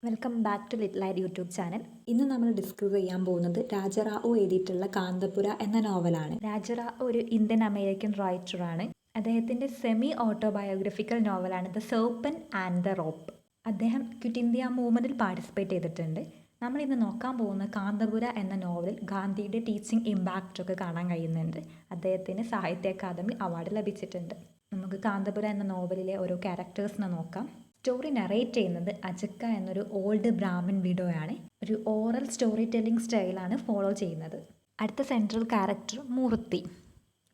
Welcome back to little light YouTube channel. ഇന്ന് നമ്മൾ discuss ചെയ്യാൻ പോകുന്നത് രാജറാവു എഴുതിയിട്ടുള്ള കാന്തപുര എന്ന നോവലാണ്. രാജറാവു ഒരു ഇന്ത്യൻ അമേരിക്കൻ റൈറ്ററാണ്. അദ്ദേഹത്തിൻ്റെ സെമി ഓട്ടോബയോഗ്രഫിക്കൽ നോവലാണ് the serpent and the rope. അദ്ദേഹം ക്വിറ്റ് ഇന്ത്യ മൂവ്മെൻറ്റിൽ പാർട്ടിസിപ്പേറ്റ് ചെയ്തിട്ടുണ്ട്. നമ്മൾ ഇന്ന് നോക്കാൻ പോകുന്ന കാന്തപുര എന്ന നോവലിൽ ഗാന്ധിയുടെ ടീച്ചിങ് ഇമ്പാക്റ്റ് ഒക്കെ കാണാൻ കഴിയുന്നുണ്ട്. അദ്ദേഹത്തിന് സാഹിത്യ അക്കാദമി അവാർഡ് ലഭിച്ചിട്ടുണ്ട്. നമുക്ക് കാന്തപുര എന്ന നോവലിലെ ഓരോ ക്യാരക്ടേഴ്സിനെ നോക്കാം. സ്റ്റോറി നറേറ്റ് ചെയ്യുന്നത് അജക്ക എന്നൊരു ഓൾഡ് ബ്രാഹ്മിൻ വിഡോയാണ്. ഒരു ഓറൽ സ്റ്റോറി ടെല്ലിംഗ് സ്റ്റൈലാണ് ഫോളോ ചെയ്യുന്നത്. അടുത്ത സെൻട്രൽ ക്യാരക്ടർ മൂർത്തി,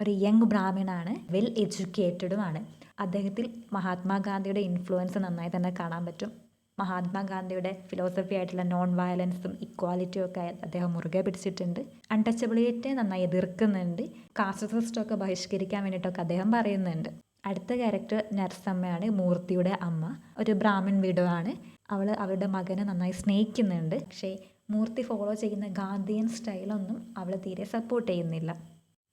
ഒരു യങ് ബ്രാഹ്മിനാണ്, വെൽ എഡ്യൂക്കേറ്റഡുമാണ്. അദ്ദേഹത്തിൽ മഹാത്മാഗാന്ധിയുടെ ഇൻഫ്ലുവൻസ് നന്നായി തന്നെ കാണാൻ പറ്റും. മഹാത്മാഗാന്ധിയുടെ ഫിലോസഫി ആയിട്ടുള്ള നോൺ വയലൻസും ഇക്വാലിറ്റിയും ഒക്കെ അദ്ദേഹം മുറുകെ പിടിച്ചിട്ടുണ്ട്. അൺടച്ചബിലിറ്റിയെ നന്നായി എതിർക്കുന്നുണ്ട്. കാസ്റ്റ് സിസ്റ്റമൊക്കെ ബഹിഷ്കരിക്കാൻ വേണ്ടിയിട്ടൊക്കെ അദ്ദേഹം പറയുന്നുണ്ട്. അടുത്ത ക്യാരക്ടർ നർസമ്മയാണ്, മൂർത്തിയുടെ അമ്മ. ഒരു ബ്രാഹ്മിൻ വിഡോ ആണ്. അവൾ അവളുടെ മകനെ നന്നായി സ്നേഹിക്കുന്നുണ്ട്. പക്ഷേ മൂർത്തി ഫോളോ ചെയ്യുന്ന ഗാന്ധിയൻ സ്റ്റൈലൊന്നും അവൾ തീരെ സപ്പോർട്ട് ചെയ്യുന്നില്ല.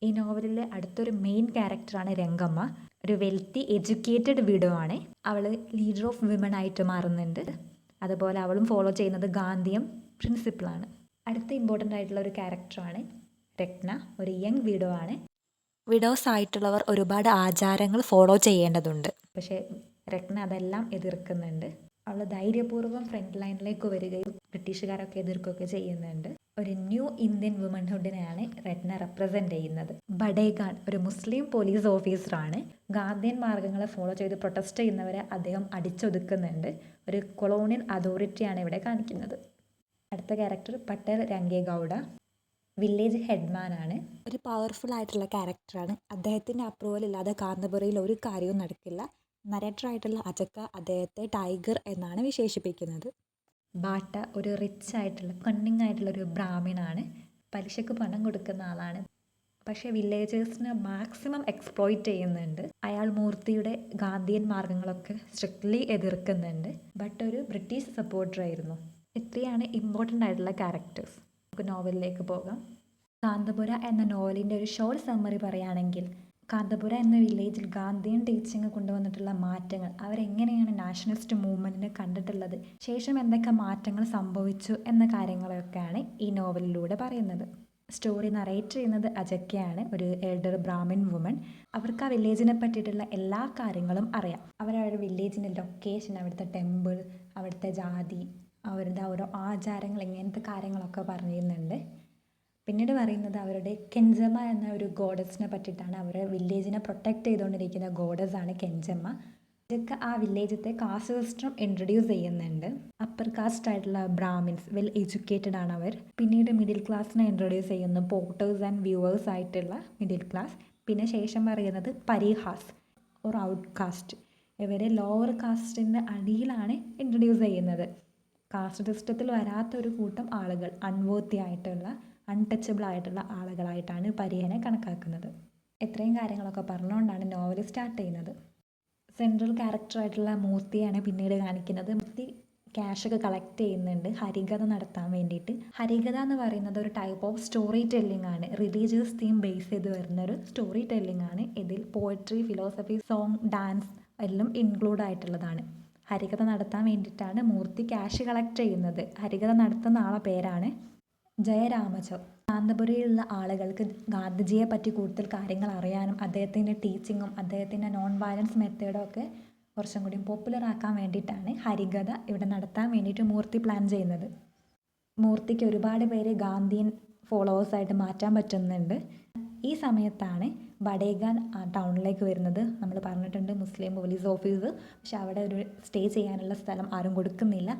ഈ നോവലിലെ അടുത്തൊരു മെയിൻ ക്യാരക്ടറാണ് രംഗമ്മ. ഒരു വെൽത്തി എഡ്യൂക്കേറ്റഡ് വിഡോ ആണ്. അവൾ ലീഡർ ഓഫ് വിമൺ ആയിട്ട് മാറുന്നുണ്ട്. അതുപോലെ അവളും ഫോളോ ചെയ്യുന്നത് ഗാന്ധിയൻ പ്രിൻസിപ്പിളാണ്. അടുത്ത ഇമ്പോർട്ടൻ്റ് ആയിട്ടുള്ള ഒരു ക്യാരക്ടറാണ് രത്ന, ഒരു യങ് വിഡോ ആണ്. വിഡോസ് ആയിട്ടുള്ളവർ ഒരുപാട് ആചാരങ്ങൾ ഫോളോ ചെയ്യേണ്ടതുണ്ട്. പക്ഷേ രത്ന അതെല്ലാം എതിർക്കുന്നുണ്ട്. അവൾ ധൈര്യപൂർവ്വം ഫ്രണ്ട് ലൈനിലേക്ക് വരികയും ബ്രിട്ടീഷുകാരൊക്കെ എതിർക്കുകയൊക്കെ ചെയ്യുന്നുണ്ട്. ഒരു ന്യൂ ഇന്ത്യൻ വുമൻഹുഡിനെയാണ് രത്ന റെപ്രസെൻ്റ് ചെയ്യുന്നത്. ബഡേഖാൻ ഒരു മുസ്ലിം പോലീസ് ഓഫീസറാണ്. ഗാന്ധിയൻ മാർഗങ്ങളെ ഫോളോ ചെയ്ത് പ്രൊട്ടസ്റ്റ് ചെയ്യുന്നവരെ അദ്ദേഹം അടിച്ചൊതുക്കുന്നുണ്ട്. ഒരു കൊളോണിയൽ അതോറിറ്റിയാണ് ഇവിടെ കാണിക്കുന്നത്. അടുത്ത ക്യാരക്ടർ പട്ടേൽ രംഗേഗൗഡ, വില്ലേജ് ഹെഡ്മാനാണ്. ഒരു പവർഫുൾ ആയിട്ടുള്ള ക്യാരക്ടറാണ്. അദ്ദേഹത്തിൻ്റെ അപ്രൂവൽ ഇല്ലാതെ കാന്തപുരയിൽ ഒരു കാര്യവും നടക്കില്ല. നരേറ്ററായിട്ടുള്ള അജക്ക അദ്ദേഹത്തെ ടൈഗർ എന്നാണ് വിശേഷിപ്പിക്കുന്നത്. ബാട്ട ഒരു റിച്ച് ആയിട്ടുള്ള കണ്ണിങ് ആയിട്ടുള്ള ഒരു ബ്രാഹ്മിനാണ്. പലിശക്ക് പണം കൊടുക്കുന്ന ആളാണ്. പക്ഷേ വില്ലേജേഴ്സിനെ മാക്സിമം എക്സ്പ്ലോയിറ്റ് ചെയ്യുന്നുണ്ട്. അയാൾ മൂർത്തിയുടെ ഗാന്ധിയൻ മാർഗങ്ങളൊക്കെ സ്ട്രിക്ട്ലി എതിർക്കുന്നുണ്ട്. ബട്ട് ഒരു ബ്രിട്ടീഷ് സപ്പോർട്ടറായിരുന്നു. ഇത്രയാണ് ഇമ്പോർട്ടൻ്റ് ആയിട്ടുള്ള ക്യാരക്ടേഴ്സ്. നമുക്ക് നോവലിലേക്ക് പോകാം. കാന്തപുര എന്ന നോവലിൻ്റെ ഒരു ഷോർട്ട് സമ്മറി പറയുകയാണെങ്കിൽ, കാന്തപുര എന്ന വില്ലേജിൽ ഗാന്ധിയൻ ടീച്ചിങ് കൊണ്ടുവന്നിട്ടുള്ള മാറ്റങ്ങൾ, അവരെങ്ങനെയാണ് നാഷണലിസ്റ്റ് മൂവ്മെൻറ്റിനെ കണ്ടിട്ടുള്ളത്, ശേഷം എന്തൊക്കെ മാറ്റങ്ങൾ സംഭവിച്ചു എന്ന കാര്യങ്ങളൊക്കെയാണ് ഈ നോവലിലൂടെ പറയുന്നത്. സ്റ്റോറി നറേറ്റ് ചെയ്യുന്നത് അജക്കയാണ്, ഒരു എൽഡർ ബ്രാഹ്മിൻ വുമൺ. അവർക്ക് ആ വില്ലേജിനെ പറ്റിയിട്ടുള്ള എല്ലാ കാര്യങ്ങളും അറിയാം. അവരവരുടെ വില്ലേജിൻ്റെ ലൊക്കേഷൻ, അവിടുത്തെ ടെമ്പിൾ, അവിടുത്തെ ജാതി, അവരുടെ ഓരോ ആചാരങ്ങൾ, ഇങ്ങനത്തെ കാര്യങ്ങളൊക്കെ പറയുന്നുണ്ട്. പിന്നീട് പറയുന്നത് അവരുടെ കെഞ്ചമ്മ എന്ന ഒരു ഗോഡസിനെ പറ്റിയിട്ടാണ്. അവരുടെ വില്ലേജിനെ പ്രൊട്ടക്റ്റ് ചെയ്തുകൊണ്ടിരിക്കുന്ന ഗോഡസാണ് കെഞ്ചമ്മ. ഇതൊക്കെ ആ വില്ലേജത്തെ കാസ്റ്റ് സിസ്റ്റം ഇൻട്രൊഡ്യൂസ് ചെയ്യുന്നുണ്ട്. അപ്പർ കാസ്റ്റ് ആയിട്ടുള്ള ബ്രാഹ്മിൻസ്, വെൽ എഡ്യൂക്കേറ്റഡ് ആണ് അവർ. പിന്നീട് മിഡിൽ ക്ലാസ്സിനെ ഇൻട്രൊഡ്യൂസ് ചെയ്യുന്നു, പോർട്ടേഴ്സ് ആൻഡ് വ്യൂവേഴ്സ് ആയിട്ടുള്ള മിഡിൽ ക്ലാസ്. പിന്നെ ശേഷം പറയുന്നത് പരിഹാസ്, ഒരു ഔട്ട് കാസ്റ്റ്. ഇവരെ ലോവർ കാസ്റ്റിൻ്റെ അടിയിലാണ് ഇൻട്രൊഡ്യൂസ് ചെയ്യുന്നത്. കാസ്റ്റ് സിസ്റ്റത്തിൽ വരാത്തൊരു കൂട്ടം ആളുകൾ, അൺവോത്തി ആയിട്ടുള്ള, അൺടച്ചബിൾ ആയിട്ടുള്ള ആളുകളായിട്ടാണ് പരിഹനെ കണക്കാക്കുന്നത്. ഇത്രയും കാര്യങ്ങളൊക്കെ പറഞ്ഞുകൊണ്ടാണ് നോവൽ സ്റ്റാർട്ട് ചെയ്യുന്നത്. സെൻട്രൽ ക്യാരക്ടറായിട്ടുള്ള മൂർത്തിയാണ് പിന്നീട് കാണിക്കുന്നത്. മൂർത്തി ക്യാഷൊക്കെ കളക്ട് ചെയ്യുന്നുണ്ട് ഹരികഥ നടത്താൻ വേണ്ടിയിട്ട്. ഹരികഥ എന്ന് പറയുന്നത് ഒരു ടൈപ്പ് ഓഫ് സ്റ്റോറി ടെല്ലിംഗ് ആണ്. റിലീജിയസ് തീം ബേസ് ചെയ്ത് വരുന്നൊരു സ്റ്റോറി ടെല്ലിംഗ് ആണ്. ഇതിൽ പോയട്രി, ഫിലോസഫി, സോങ്, ഡാൻസ് എല്ലാം ഇൻക്ലൂഡ് ആയിട്ടുള്ളതാണ്. ഹരികഥ നടത്താൻ വേണ്ടിയിട്ടാണ് മൂർത്തി ക്യാഷ് കളക്ട് ചെയ്യുന്നത്. ഹരികഥ നടത്തുന്ന ആളെ പേരാണ് ജയരാമചൗ. കാന്തപുരയിലുള്ള ആളുകൾക്ക് ഗാന്ധിജിയെ പറ്റി കൂടുതൽ കാര്യങ്ങൾ അറിയാനും അദ്ദേഹത്തിൻ്റെ ടീച്ചിങ്ങും അദ്ദേഹത്തിൻ്റെ നോൺ വയലൻസ് മെത്തേഡും ഒക്കെ കുറച്ചും കൂടി പോപ്പുലർ ആക്കാൻ വേണ്ടിയിട്ടാണ് ഹരികഥ ഇവിടെ നടത്താൻ വേണ്ടിയിട്ട് മൂർത്തി പ്ലാൻ ചെയ്യുന്നത്. മൂർത്തിക്ക് ഒരുപാട് പേര് ഗാന്ധിയൻ ഫോളോവേഴ്സായിട്ട് മാറ്റാൻ പറ്റുന്നുണ്ട്. ഈ സമയത്താണ് ബഡേഖാൻ ടൗണിലേക്ക് വരുന്നത്. നമ്മൾ പറഞ്ഞിട്ടുണ്ട് മുസ്ലിം പോലീസ് ഓഫീസ്, പക്ഷെ അവിടെ ഒരു സ്റ്റേ ചെയ്യാനുള്ള സ്ഥലം ആരും കൊടുക്കുന്നില്ല.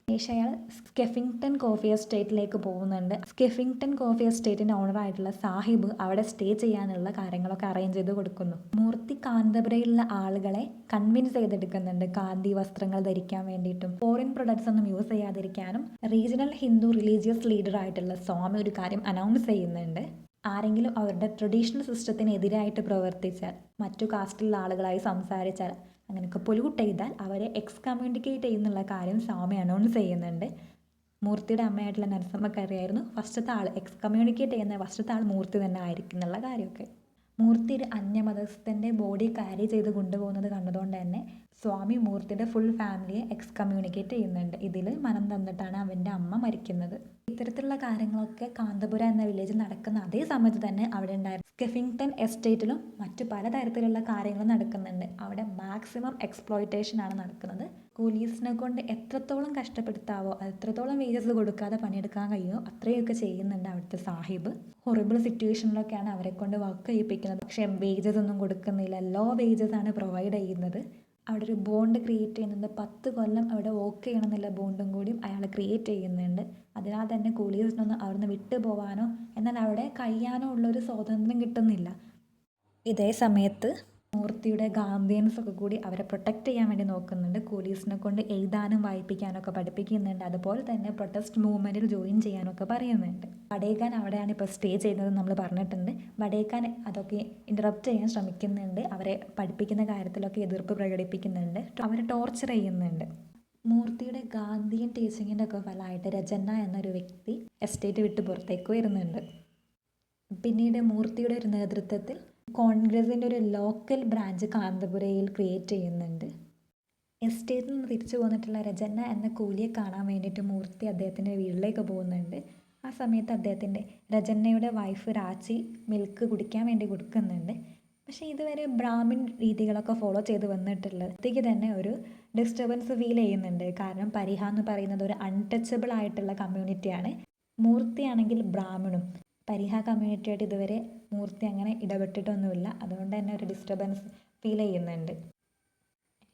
ശേഷം അയാൾ സ്കെഫിംഗ്ടൺ കോഫി എസ്റ്റേറ്റിലേക്ക് പോകുന്നുണ്ട്. സ്കെഫിംഗ്ടൺ കോഫി എസ്റ്റേറ്റിൻ്റെ ഓണറായിട്ടുള്ള സാഹിബ് അവിടെ സ്റ്റേ ചെയ്യാനുള്ള കാര്യങ്ങളൊക്കെ അറേഞ്ച് ചെയ്ത് കൊടുക്കുന്നു. മൂർത്തി കാന്തപുരയിലുള്ള ആളുകളെ കൺവിൻസ് ചെയ്തെടുക്കുന്നുണ്ട് ഖാദി വസ്ത്രങ്ങൾ ധരിക്കാൻ വേണ്ടിയിട്ടും ഫോറിൻ പ്രൊഡക്ട്സ് ഒന്നും യൂസ് ചെയ്യാതിരിക്കാനും. റീജിയണൽ ഹിന്ദു റിലീജിയസ് ലീഡർ ആയിട്ടുള്ള സ്വാമി ഒരു കാര്യം അനൗൺസ് ചെയ്യുന്നുണ്ട്. ആരെങ്കിലും അവരുടെ ട്രഡീഷണൽ സിസ്റ്റത്തിന് എതിരായിട്ട് പ്രവർത്തിച്ചാൽ, മറ്റു കാസ്റ്റിലുള്ള ആളുകളായി സംസാരിച്ചാൽ, അങ്ങനെയൊക്കെ പൊല്യൂട്ട് ചെയ്താൽ അവരെ എക്സ്കമ്മ്യൂണിക്കേറ്റ് ചെയ്യുന്നുള്ള കാര്യം സ്വാമി അനൗൺസ് ചെയ്യുന്നുണ്ട്. മൂർത്തിയുടെ അമ്മയായിട്ടുള്ള നരസമ്മക്കറിയായിരുന്നു ഫസ്റ്റത്തെ ആൾ, എക്സ്കമ്മ്യൂണിക്കേറ്റ് ചെയ്യുന്ന ഫസ്റ്റത്തെ ആൾ മൂർത്തി തന്നെ ആയിരിക്കും എന്നുള്ള കാര്യമൊക്കെ. മൂർത്തി ഒരു അന്യമതസ്ഥൻ്റെ ബോഡി ക്യാരി ചെയ്ത് കൊണ്ടുപോകുന്നത് കണ്ടതുകൊണ്ട് തന്നെ സ്വാമി മൂർത്തിയുടെ ഫുൾ ഫാമിലിയെ എക്സ്കമ്മ്യൂണിക്കേറ്റ് ചെയ്യുന്നുണ്ട്. ഇതിൽ മനം തന്നിട്ടാണ് അവൻ്റെ അമ്മ മരിക്കുന്നത്. ഇത്തരത്തിലുള്ള കാര്യങ്ങളൊക്കെ കാന്തപുര എന്ന വില്ലേജിൽ നടക്കുന്ന അതേ സമയത്ത് തന്നെ അവിടെ ഉണ്ടായിരുന്ന സ്കെഫിംഗ്ടൺ എസ്റ്റേറ്റിലും മറ്റു പലതരത്തിലുള്ള കാര്യങ്ങളും നടക്കുന്നുണ്ട്. അവിടെ മാക്സിമം എക്സ്പ്ലോയിറ്റേഷൻ ആണ് നടക്കുന്നത്. കൂലീസിനെ കൊണ്ട് എത്രത്തോളം കഷ്ടപ്പെടുത്താവോ എത്രത്തോളം വേജസ് കൊടുക്കാതെ പണിയെടുക്കാൻ കഴിയുമോ അത്രയൊക്കെ ചെയ്യുന്നുണ്ട് അവിടുത്തെ സാഹിബ്. ഹൊറിബിൾ സിറ്റുവേഷനിലൊക്കെയാണ് അവരെ കൊണ്ട് വർക്ക് ചെയ്യിപ്പിക്കുന്നത്. പക്ഷേ വേജസ് ഒന്നും കൊടുക്കുന്നില്ല. ലോ വേജസ് ആണ് പ്രൊവൈഡ് ചെയ്യുന്നത്. അവിടെ ഒരു ബോണ്ട് ക്രിയേറ്റ് ചെയ്യുന്നുണ്ട്. 10 കൊല്ലം അവിടെ വർക്ക് ചെയ്യണമെന്നുള്ള ബോണ്ടും കൂടിയും അയാൾ ക്രിയേറ്റ് ചെയ്യുന്നുണ്ട്. അതിനാൽ തന്നെ കൂലീസിനൊന്നും അവിടുന്ന് വിട്ടു പോകാനോ എന്നാൽ അവിടെ കഴിയാനോ ഉള്ളൊരു സ്വാതന്ത്ര്യം കിട്ടുന്നില്ല. ഇതേ സമയത്ത് മൂർത്തിയുടെ ഗാന്ധിയൻസൊക്കെ കൂടി അവരെ പ്രൊട്ടക്റ്റ് ചെയ്യാൻ വേണ്ടി നോക്കുന്നുണ്ട്. കൂലീസിനെ കൊണ്ട് എഴുതാനും വായിപ്പിക്കാനൊക്കെ പഠിപ്പിക്കുന്നുണ്ട്. അതുപോലെ തന്നെ പ്രൊട്ടസ്റ്റ് മൂവ്മെൻറ്റിൽ ജോയിൻ ചെയ്യാനൊക്കെ പറയുന്നുണ്ട്. വടേഖാൻ അവിടെയാണ് ഇപ്പോൾ സ്റ്റേ ചെയ്യുന്നത് നമ്മൾ പറഞ്ഞിട്ടുണ്ട്. വടേഖാൻ അതൊക്കെ ഇൻറ്ററപ്റ്റ് ചെയ്യാൻ ശ്രമിക്കുന്നുണ്ട്. അവരെ പഠിപ്പിക്കുന്ന കാര്യത്തിലൊക്കെ എതിർപ്പ് പ്രകടിപ്പിക്കുന്നുണ്ട്. അവരെ ടോർച്ചർ ചെയ്യുന്നുണ്ട്. മൂർത്തിയുടെ ഗാന്ധിയൻ ടീച്ചിങ്ങിൻ്റെ ഒക്കെ ഫലമായിട്ട് രജന്ന എന്നൊരു വ്യക്തി എസ്റ്റേറ്റ് വിട്ട് പുറത്തേക്ക് വരുന്നുണ്ട്. പിന്നീട് മൂർത്തിയുടെ ഒരു നേതൃത്വത്തിൽ കോൺഗ്രസിൻ്റെ ഒരു ലോക്കൽ ബ്രാഞ്ച് കാന്തപുരയിൽ ക്രിയേറ്റ് ചെയ്യുന്നുണ്ട്. എസ്റ്റേറ്റിൽ നിന്ന് തിരിച്ചു പോന്നിട്ടുള്ള രജന്ന എന്ന കൂലിയെ കാണാൻ വേണ്ടിയിട്ട് മൂർത്തി അദ്ദേഹത്തിൻ്റെ വീട്ടിലേക്ക് പോകുന്നുണ്ട്. ആ സമയത്ത് അദ്ദേഹത്തിൻ്റെ രജന്നയുടെ വൈഫ് രാച്ചി മിൽക്ക് കുടിക്കാൻ വേണ്ടി കൊടുക്കുന്നുണ്ട്. പക്ഷേ ഇതുവരെ ബ്രാഹ്മിൺ രീതികളൊക്കെ ഫോളോ ചെയ്ത് വന്നിട്ടുള്ളത് മൂർത്തിക്ക് തന്നെ ഒരു ഡിസ്റ്റർബൻസ് ഫീൽ ചെയ്യുന്നുണ്ട്. കാരണം പരിഹ എന്ന് പറയുന്നത് ഒരു അൺടച്ചബിൾ ആയിട്ടുള്ള കമ്മ്യൂണിറ്റിയാണ്. മൂർത്തിയാണെങ്കിൽ ബ്രാഹ്മണും. പരിഹ കമ്മ്യൂണിറ്റിയായിട്ട് ഇതുവരെ മൂർത്തി അങ്ങനെ ഇടപെട്ടിട്ടൊന്നുമില്ല. അതുകൊണ്ട് തന്നെ ഒരു ഡിസ്റ്റർബൻസ് ഫീൽ ചെയ്യുന്നുണ്ട്.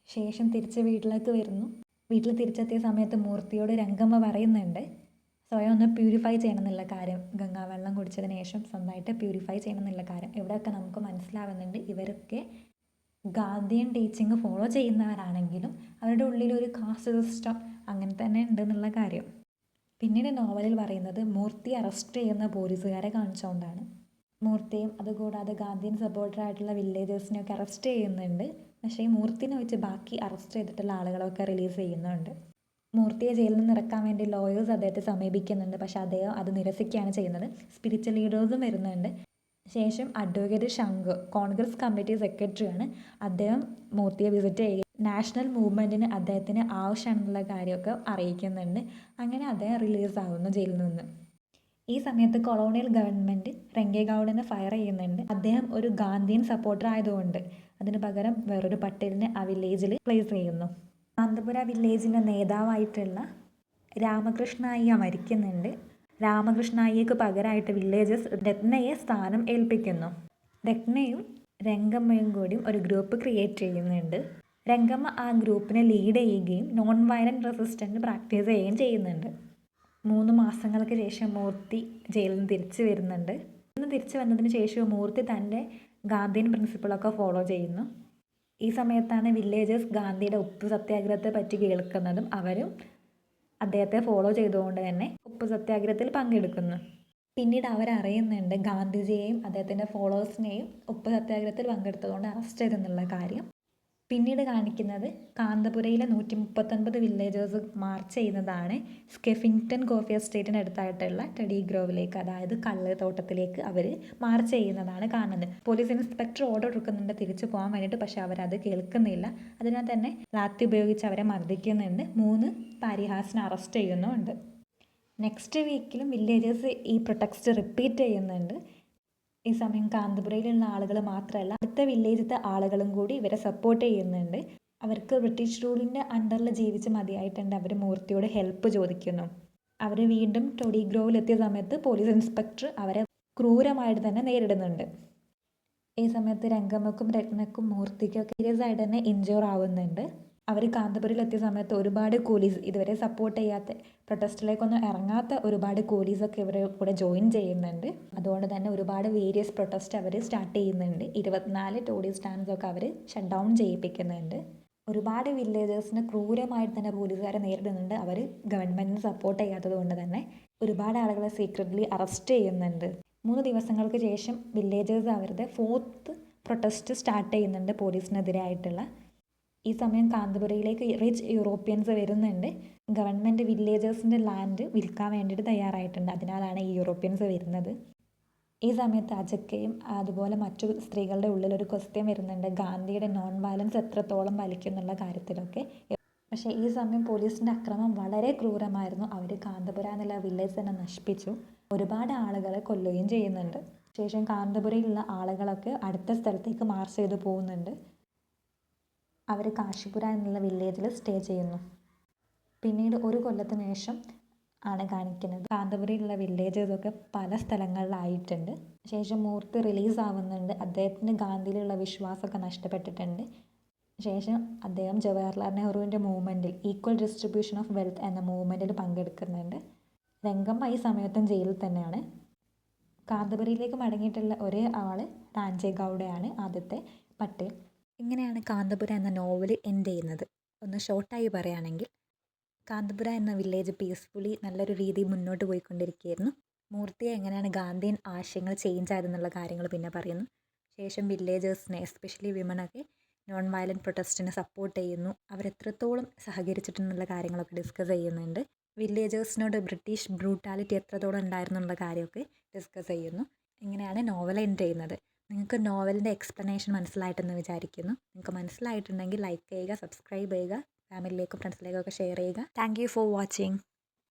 ശേഷം തിരിച്ച് വീട്ടിലേക്ക് വരുന്നു. വീട്ടിൽ തിരിച്ചെത്തിയ സമയത്ത് മൂർത്തിയോട് രംഗമ്മ പറയുന്നുണ്ട് സ്വയം ഒന്ന് പ്യൂരിഫൈ ചെയ്യണം എന്നുള്ള കാര്യം. ഗംഗാവെള്ളം കുടിച്ചതിന് ശേഷം സ്വന്തമായിട്ട് പ്യൂരിഫൈ ചെയ്യണം എന്നുള്ള കാര്യം. ഇവിടെയൊക്കെ നമുക്ക് മനസ്സിലാവുന്നുണ്ട് ഇവരൊക്കെ ഗാന്ധിയൻ ടീച്ചിങ് ഫോളോ ചെയ്യുന്നവരാണെങ്കിലും അവരുടെ ഉള്ളിലൊരു കാസ്റ്റ് സിസ്റ്റം അങ്ങനെ തന്നെ ഉണ്ടെന്നുള്ള കാര്യം. പിന്നീട് നോവലിൽ പറയുന്നത് മൂർത്തി അറസ്റ്റ് ചെയ്യുന്ന പോലീസുകാരെ കാണിച്ചുകൊണ്ടാണ്. മൂർത്തിയും അതുകൂടാതെ ഗാന്ധിയൻ സപ്പോർട്ടറായിട്ടുള്ള വില്ലേജേഴ്സിനെയൊക്കെ അറസ്റ്റ് ചെയ്യുന്നുണ്ട്. പക്ഷേ ഈ മൂർത്തിനെ വെച്ച് ബാക്കി അറസ്റ്റ് ചെയ്തിട്ടുള്ള ആളുകളൊക്കെ റിലീസ് ചെയ്യുന്നുണ്ട്. മൂർത്തിയെ ജയിലിൽ നിന്ന് ഇറക്കാൻ വേണ്ടി ലോയേഴ്സ് അദ്ദേഹത്തെ സമീപിക്കുന്നുണ്ട്. പക്ഷേ അദ്ദേഹം അത് നിരസിക്കുകയാണ് ചെയ്യുന്നത്. സ്പിരിച്വൽ ലീഡേഴ്സും വരുന്നുണ്ട്. ശേഷം അഡ്വക്കേറ്റ് ശങ്കർ കോൺഗ്രസ് കമ്മിറ്റി സെക്രട്ടറിയാണ്. അദ്ദേഹം മൂർത്തിയെ വിസിറ്റ് ചെയ്യുക നാഷണൽ മൂവ്മെൻറ്റിന് അദ്ദേഹത്തിന് ആവശ്യമാണെന്നുള്ള കാര്യമൊക്കെ അറിയിക്കുന്നുണ്ട്. അങ്ങനെ അദ്ദേഹം റിലീസാവുന്നു ജയിലിൽ നിന്ന്. ഈ സമയത്ത് കൊളോണിയൽ ഗവൺമെൻറ് രംഗേഗൗഡനെ ഫയർ ചെയ്യുന്നുണ്ട്. അദ്ദേഹം ഒരു ഗാന്ധിയൻ സപ്പോർട്ടർ ആയതുകൊണ്ട് അതിന് പകരം വേറൊരു പട്ടേലിനെ ആ വില്ലേജിൽ പ്ലേസ് ചെയ്യുന്നു. കാന്തപുര വില്ലേജിൻ്റെ നേതാവായിട്ടുള്ള രാമകൃഷ്ണ അയ്യ മരിക്കുന്നുണ്ട്. രാമകൃഷ്ണ അയ്യക്ക് പകരമായിട്ട് വില്ലേജസ് രത്നയെ സ്ഥാനം ഏൽപ്പിക്കുന്നു. രത്നയും രംഗമ്മയും കൂടിയും ഒരു ഗ്രൂപ്പ് ക്രിയേറ്റ് ചെയ്യുന്നുണ്ട്. രംഗമ്മ ആ ഗ്രൂപ്പിനെ ലീഡ് ചെയ്യുകയും നോൺ വയലൻറ്റ് റെസിസ്റ്റൻറ്റ് പ്രാക്ടീസ് ചെയ്യുകയും ചെയ്യുന്നുണ്ട്. 3 മാസങ്ങൾക്ക് ശേഷം മൂർത്തി ജയിലിൽ നിന്ന് തിരിച്ചു വരുന്നുണ്ട്. തിരിച്ചു വന്നതിന് ശേഷം മൂർത്തി തൻ്റെ ഗാന്ധിയൻ പ്രിൻസിപ്പിളൊക്കെ ഫോളോ ചെയ്യുന്നു. ഈ സമയത്താണ് വില്ലേജേഴ്സ് ഗാന്ധിയുടെ ഉപ്പ് സത്യാഗ്രഹത്തെ പറ്റി കേൾക്കുന്നതും അവരും അദ്ദേഹത്തെ ഫോളോ ചെയ്തുകൊണ്ട് തന്നെ ഉപ്പ് സത്യാഗ്രഹത്തിൽ പങ്കെടുക്കുന്നു. പിന്നീട് അവരറിയുന്നുണ്ട് ഗാന്ധിജിയെയും അദ്ദേഹത്തിൻ്റെ ഫോളോവേഴ്സിനെയും ഉപ്പ് സത്യാഗ്രഹത്തിൽ പങ്കെടുത്തതുകൊണ്ട് അറസ്റ്റ് ചെയ്തെന്നുള്ള കാര്യം. പിന്നീട് കാണിക്കുന്നത് കാന്തപുരയിലെ 139 വില്ലേജേഴ്സ് മാർച്ച് ചെയ്യുന്നതാണ് സ്കെഫിംഗ്ടൺ കോഫി എസ്റ്റേറ്റിന് അടുത്തായിട്ടുള്ള ടെഡി ഗ്രോവിലേക്ക്, അതായത് കള്ള് തോട്ടത്തിലേക്ക് അവർ മാർച്ച് ചെയ്യുന്നതാണ് കാണുന്നത്. പോലീസ് ഇൻസ്പെക്ടർ ഓർഡർ കൊടുക്കുന്നുണ്ട് തിരിച്ചു പോകാൻ വേണ്ടിയിട്ട്. പക്ഷെ അവരത് കേൾക്കുന്നില്ല. അതിനാൽ തന്നെ ലാത്തി ഉപയോഗിച്ച് അവരെ മർദ്ദിക്കുന്നുണ്ട്. 3 പരിഹാസിനെ അറസ്റ്റ് ചെയ്യുന്നുമുണ്ട്. നെക്സ്റ്റ് വീക്കിലും വില്ലേജേഴ്സ് ഈ പ്രൊട്ടസ്റ്റ് റിപ്പീറ്റ് ചെയ്യുന്നുണ്ട്. ഈ സമയം കാന്തപുരയിലുള്ള ആളുകൾ മാത്രമല്ല അടുത്ത വില്ലേജിലത്തെ ആളുകളും കൂടി ഇവരെ സപ്പോർട്ട് ചെയ്യുന്നുണ്ട്. അവർക്ക് ബ്രിട്ടീഷ് റൂളിൻ്റെ അണ്ടറിൽ ജീവിച്ച് മതിയായിട്ടുണ്ട്. അവർ മൂർത്തിയോട് ഹെൽപ്പ് ചോദിക്കുന്നു. അവർ വീണ്ടും ടൊഡി ഗ്രോവിലെത്തിയ സമയത്ത് പോലീസ് ഇൻസ്പെക്ടർ അവരെ ക്രൂരമായിട്ട് തന്നെ നേരിടുന്നുണ്ട്. ഈ സമയത്ത് രംഗമ്മക്കും രത്നക്കും മൂർത്തിക്കൊക്കെ സീരിയസ് ആയിട്ട് തന്നെ ഇഞ്ചുർ ആവുന്നുണ്ട്. അവർ കാന്തപുരയിലെത്തിയ സമയത്ത് ഒരുപാട് പോലീസ് ഇതുവരെ സപ്പോർട്ട് ചെയ്യാത്ത പ്രൊട്ടസ്റ്റിലേക്കൊന്നും ഇറങ്ങാത്ത ഒരുപാട് പോലീസൊക്കെ ഇവരെ കൂടെ ജോയിൻ ചെയ്യുന്നുണ്ട്. അതുകൊണ്ട് തന്നെ ഒരുപാട് വേരിയസ് പ്രൊട്ടസ്റ്റ് അവർ സ്റ്റാർട്ട് ചെയ്യുന്നുണ്ട്. 24 ടോഡി സ്റ്റാൻഡ്സൊക്കെ അവർ ഷട്ട് ഡൗൺ ചെയ്യിപ്പിക്കുന്നുണ്ട്. ഒരുപാട് വില്ലേജേഴ്സിന് ക്രൂരമായിട്ട് തന്നെ പോലീസുകാരെ നേരിടുന്നുണ്ട്. അവർ ഗവൺമെൻറ്റിന് സപ്പോർട്ട് ചെയ്യാത്തത് കൊണ്ട് തന്നെ ഒരുപാട് ആളുകളെ സീക്രട്ട്ലി അറസ്റ്റ് ചെയ്യുന്നുണ്ട്. 3 ദിവസങ്ങൾക്ക് ശേഷം വില്ലേജേഴ്സ് അവരുടെ 4th പ്രൊട്ടസ്റ്റ് സ്റ്റാർട്ട് ചെയ്യുന്നുണ്ട് പോലീസിനെതിരായിട്ടുള്ള. ഈ സമയം കാന്തപുരയിലേക്ക് റിച്ച് യൂറോപ്യൻസ് വരുന്നുണ്ട്. ഗവൺമെൻറ് വില്ലേജേഴ്സിൻ്റെ ലാൻഡ് വിൽക്കാൻ വേണ്ടിയിട്ട് തയ്യാറായിട്ടുണ്ട്. അതിനാലാണ് ഈ യൂറോപ്യൻസ് വരുന്നത്. ഈ സമയത്ത് അജക്കയും അതുപോലെ മറ്റു സ്ത്രീകളുടെ ഉള്ളിലൊരു ക്വസ്റ്റ്യൻ വരുന്നുണ്ട്, ഗാന്ധിയുടെ നോൺ വയലൻസ് എത്രത്തോളം വലിക്കും എന്നുള്ള കാര്യത്തിലൊക്കെ. പക്ഷേ ഈ സമയം പോലീസിൻ്റെ അക്രമം വളരെ ക്രൂരമായിരുന്നു. അവർ കാന്തപുര എന്നുള്ള വില്ലേജ് തന്നെ നശിപ്പിച്ചു, ഒരുപാട് ആളുകളെ കൊല്ലുകയും ചെയ്യുന്നുണ്ട്. ശേഷം കാന്തപുരയിലുള്ള ആളുകളൊക്കെ അടുത്ത സ്ഥലത്തേക്ക് മാർച്ച് ചെയ്ത് പോകുന്നുണ്ട്. അവർ കാശിപുര എന്നുള്ള വില്ലേജിൽ സ്റ്റേ ചെയ്യുന്നു. പിന്നീട് ഒരു കൊല്ലത്തിന് ശേഷം ആണ് കാണിക്കുന്നത്. കാന്തപുരയിലുള്ള വില്ലേജസൊക്കെ പല സ്ഥലങ്ങളിലായിട്ടുണ്ട്. ശേഷം മൂർത്തി റിലീസ് ആവുന്നുണ്ട്. അദ്ദേഹത്തിന് ഗാന്ധിയിലുള്ള വിശ്വാസമൊക്കെ നഷ്ടപ്പെട്ടിട്ടുണ്ട്. ശേഷം അദ്ദേഹം ജവഹർലാൽ നെഹ്റുവിൻ്റെ മൂവ്മെൻറ്റിൽ ഈക്വൽ ഡിസ്ട്രിബ്യൂഷൻ ഓഫ് വെൽത്ത് എന്ന മൂവ്മെൻറ്റിൽ പങ്കെടുക്കുന്നുണ്ട്. രംഗമ്മ ഈ സമയത്തും ജയിലിൽ തന്നെയാണ്. കാന്തപുരയിലേക്ക് മടങ്ങിയിട്ടുള്ള ഒരേ ആൾ റാഞ്ചേ ഗൗഡയാണ്, ആദ്യത്തെ പട്ടേൽ. ഇങ്ങനെയാണ് കാന്തപുര എന്ന നോവൽ എൻഡ് ചെയ്യുന്നത്. ഒന്ന് ഷോർട്ടായി പറയുകയാണെങ്കിൽ, കാന്തപുര എന്ന വില്ലേജ് പീസ്ഫുള്ളി നല്ലൊരു രീതിയിൽ മുന്നോട്ട് പോയിക്കൊണ്ടിരിക്കുകയായിരുന്നു. മൂർത്തിയെ എങ്ങനെയാണ് ഗാന്ധിയൻ ആശയങ്ങൾ ചേഞ്ച് ആയതെന്നുള്ള കാര്യങ്ങൾ പിന്നെ പറയുന്നു. ശേഷം വില്ലേജേഴ്സിനെ, എസ്പെഷ്യലി വിമനൊക്കെ നോൺ വയലൻറ്റ് പ്രൊട്ടസ്റ്റിനെ സപ്പോർട്ട് ചെയ്യുന്നു. അവരെത്രത്തോളം സഹകരിച്ചിട്ടുള്ള കാര്യങ്ങളൊക്കെ ഡിസ്കസ് ചെയ്യുന്നുണ്ട്. വില്ലേജേഴ്സിനോട് ബ്രിട്ടീഷ് ബ്രൂട്ടാലിറ്റി എത്രത്തോളം ഉണ്ടായിരുന്നു എന്നുള്ള കാര്യമൊക്കെ ഡിസ്കസ് ചെയ്യുന്നു. ഇങ്ങനെയാണ് നോവൽ എൻഡ് ചെയ്യുന്നത്. നിങ്ങൾക്ക് നോവലിൻ്റെ എക്സ്പ്ലനേഷൻ മനസ്സിലായിട്ടെന്ന് വിചാരിക്കുന്നു. നിങ്ങൾക്ക് മനസ്സിലായിട്ടുണ്ടെങ്കിൽ ലൈക്ക് ചെയ്യുക, സബ്സ്ക്രൈബ് ചെയ്യുക, ഫാമിലിയിലേക്കും ഫ്രണ്ട്സിലേക്കും ഒക്കെ ഷെയർ ചെയ്യുക. Thank you for watching.